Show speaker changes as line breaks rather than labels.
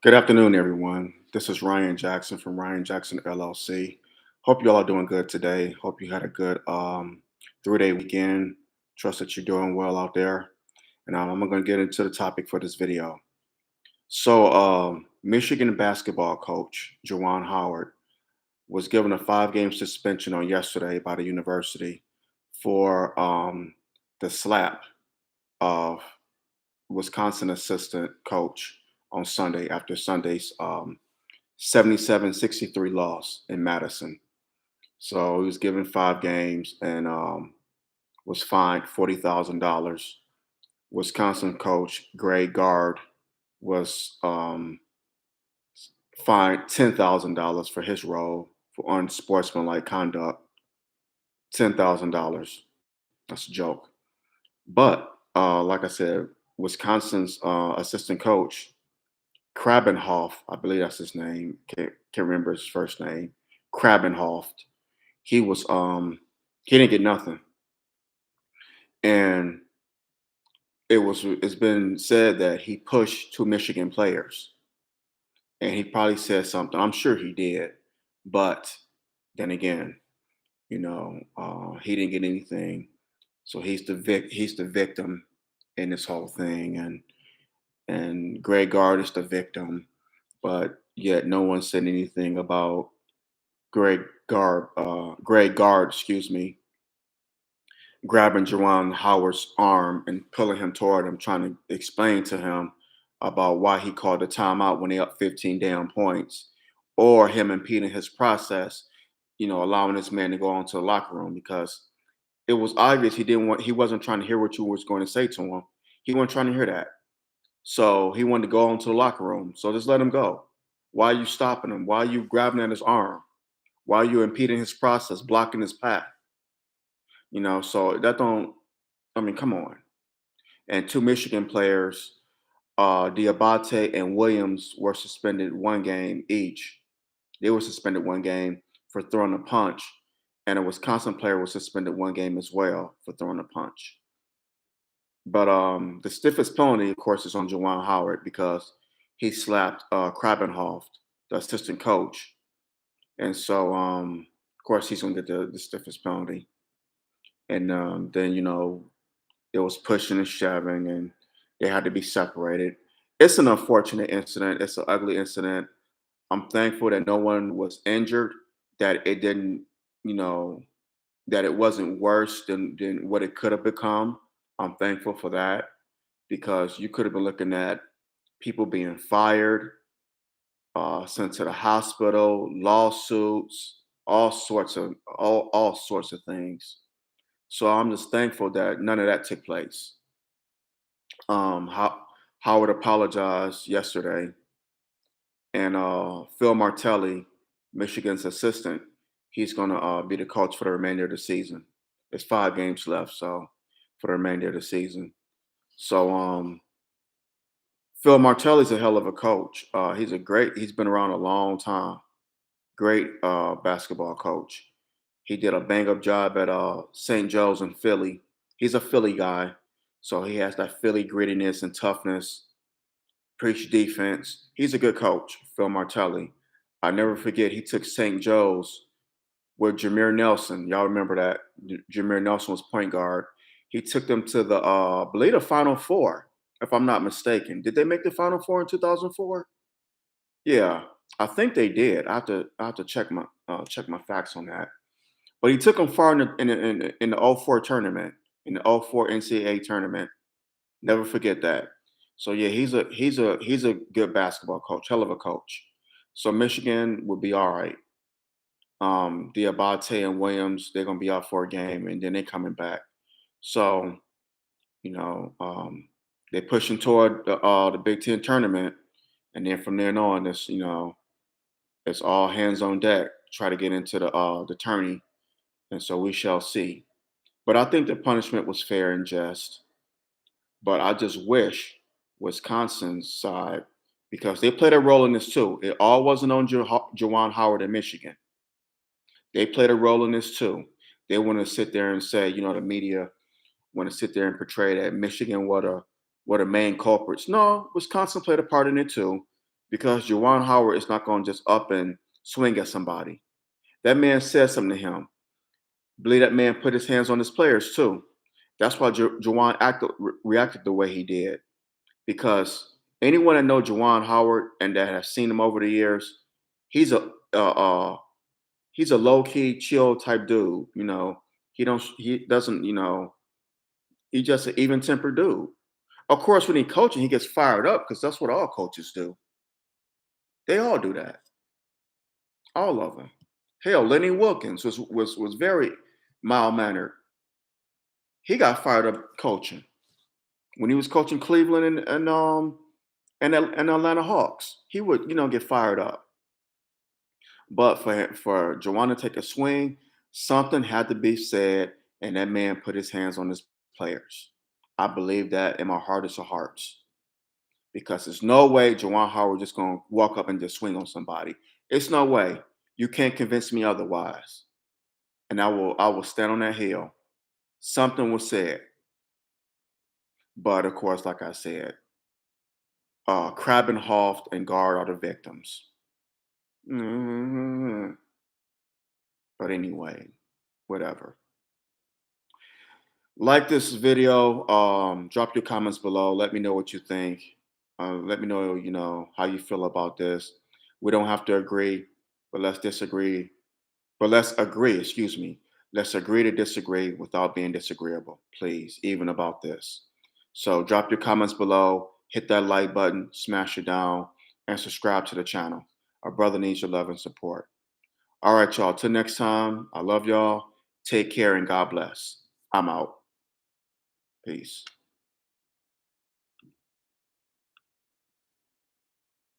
Good afternoon, everyone. This is Ryan Jackson from Ryan Jackson LLC. Hope you all are doing good today. Hope you had a good 3-day weekend. Trust that you're doing well out there. And I'm going to get into the topic for this video. Michigan basketball coach Juwan Howard was given a 5-game suspension on yesterday by the university for the slap of Wisconsin assistant coach on Sunday after Sunday's 77-63 loss in Madison. So he was given 5 games and was fined $40,000. Wisconsin coach Greg Gard was fined $10,000 for his role for unsportsmanlike conduct. $10,000. That's a joke. But like I said, Wisconsin's assistant coach Krabenhoff, I believe that's his name. Can't remember his first name. Krabenhoff. He was he didn't get nothing. And it's been said that he pushed 2 Michigan players. And he probably said something. I'm sure he did. But then again, he didn't get anything. So he's the victim in this whole thing. And Greg Gard is the victim, but yet no one said anything about Greg Gard, excuse me, grabbing Juwan Howard's arm and pulling him toward him, trying to explain to him about why he called the timeout when they up 15 damn points, or him impeding his process, allowing this man to go into the locker room because it was obvious he wasn't trying to hear what you was going to say to him. He wasn't trying to hear that. So he wanted to go into the locker room. So just let him go. Why are you stopping him? Why are you grabbing at his arm? Why are you impeding his process, blocking his path? So that don't, I mean, come on. And 2 Michigan players, Diabate and Williams, were suspended 1 game each. They were suspended 1 game for throwing a punch. And a Wisconsin player was suspended 1 game as well for throwing a punch. But the stiffest penalty, of course, is on Juwan Howard because he slapped Krabenhoff, the assistant coach. And so, of course, he's going to get the stiffest penalty. And then, it was pushing and shoving, and they had to be separated. It's an unfortunate incident. It's an ugly incident. I'm thankful that no one was injured, that it didn't, you know, that it wasn't worse than what it could have become. I'm thankful for that because you could have been looking at people being fired, sent to the hospital, lawsuits, all sorts of things. So I'm just thankful that none of that took place. Howard apologized yesterday, and Phil Martelli, Michigan's assistant, he's going to be the coach for the remainder of the season. There's 5 games left, so for the remainder of the season. So Phil Martelli's a hell of a coach. He's been around a long time. Great basketball coach. He did a bang up job at St. Joe's in Philly. He's a Philly guy, so he has that Philly grittiness and toughness. Preach defense. He's a good coach, Phil Martelli. I never forget he took St. Joe's with Jameer Nelson. Y'all remember that? Jameer Nelson was point guard. He took them to the, I believe, the Final Four, if I'm not mistaken. Did they make the Final Four in 2004? Yeah, I think they did. I have to check my facts on that. But he took them far in the '04 tournament, in the '04 NCAA tournament. Never forget that. So yeah, he's a good basketball coach, hell of a coach. So Michigan will be all right. Diabate and Williams, they're gonna be out for a game, and then they're coming back. So you know, they're pushing toward the Big Ten tournament, and then from then on, it's all hands on deck. Try to get into the tourney, and so we shall see. But I think the punishment was fair and just. But I just wish Wisconsin's side, because they played a role in this too. It all wasn't on Juwan Howard in Michigan. They played a role in this too. They want to sit there and say, the media want to sit there and portray that Michigan were the main culprits. No, Wisconsin played a part in it too, because Juwan Howard is not going to just up and swing at somebody. That man said something to him. Believe that man put his hands on his players too. That's why Juwan reacted the way he did. Because anyone that know Juwan Howard and that has seen him over the years, he's a he's a low key, chill type dude. He doesn't, he's just an even tempered dude. Of course, when he's coaching, he gets fired up because that's what all coaches do. They all do that, all of them. Hell, Lenny Wilkins was very mild mannered. He got fired up coaching when he was coaching Cleveland and Atlanta Hawks. He would get fired up. But for Juwan to take a swing, something had to be said, and that man put his hands on his players. I believe that in my hardest of hearts. Because there's no way Juwan Howard just gonna walk up and just swing on somebody. It's no way. You can't convince me otherwise. And I will stand on that hill. Something was said. But of course, like I said, Krabbenhoft and Guard are the victims. Mhm. But anyway, whatever. Like this video. Drop your comments below. Let me know what you think. Let me know, how you feel about this. We don't have to agree, but let's disagree. But let's agree, excuse me. Let's agree to disagree without being disagreeable, please, even about this. So drop your comments below, hit that like button, smash it down, and subscribe to the channel. Our brother needs your love and support. All right, y'all. Till next time, I love y'all. Take care and God bless. I'm out. Peace.